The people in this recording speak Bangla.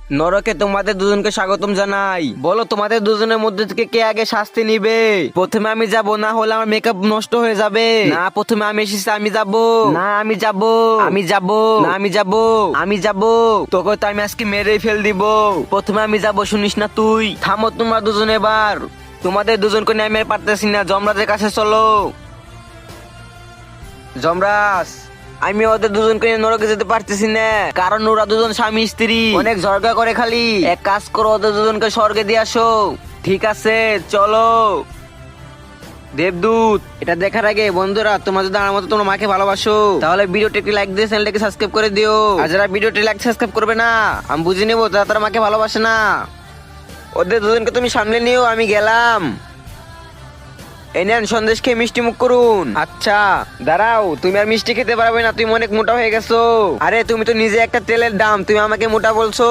নরকে তোমাদের দুজনকে স্বাগতম জানাই। বলো তোমাদের দুজনের মধ্যে থেকে কে আগে শাস্তি নিবে? প্রথমে আমি যাব, না হলে আমার মেকআপ নষ্ট হয়ে যাবে। না, প্রথমে আমি এসেছি, আমি যাব। না, আমি যাব, আমি যাব, না আমি যাব, আমি যাব। তোকে তো আমি আজকে মেরেই ফেল দিব। প্রথমে আমি যাব, শুনিস না তুই? থামো তোমরা দুজন এবার। তোমাদের দুজনকে নিয়ে আমি আর পারতেছি না। যমরাজের কাছে চলো। যমরাজ, আমি ওদের দুজনকে নিয়ে নরকে যেতে পারতেছি না, কারণ ওরা দুজন স্বামী স্ত্রী অনেক ঝগড়া করে। খালি এক কাজ করো, ওদের দুজনকে স্বর্গে দিয়ে আসো। ঠিক আছে, চলো। দেবদূত, এটা দেখার আগে বন্ধুরা, তোমরা যদি আমার মতো তোমার মাকে ভালোবাসো তাহলে ভিডিওটি একটি লাইক দিয়ে চ্যানেলটাকে সাবস্ক্রাইব করে দিও। আর যারা ভিডিওটি লাইক সাবস্ক্রাইব করবে না, আমি বুঝে নেবো তারা তার মাকে ভালোবাসে না। ওদের দুজনকে তুমি সামলে নিও, আমি গেলাম। এই নেন সন্দেশ খেয়ে মিষ্টি মুখ করুন। আচ্ছা দাঁড়াও, তুমি আর মিষ্টি খেতে পারবে না, তুমি অনেক মোটা হয়ে গেছো। আরে তুমি তো নিজে একটা তেলের দাম, তুমি আমাকে মোটা বলছো।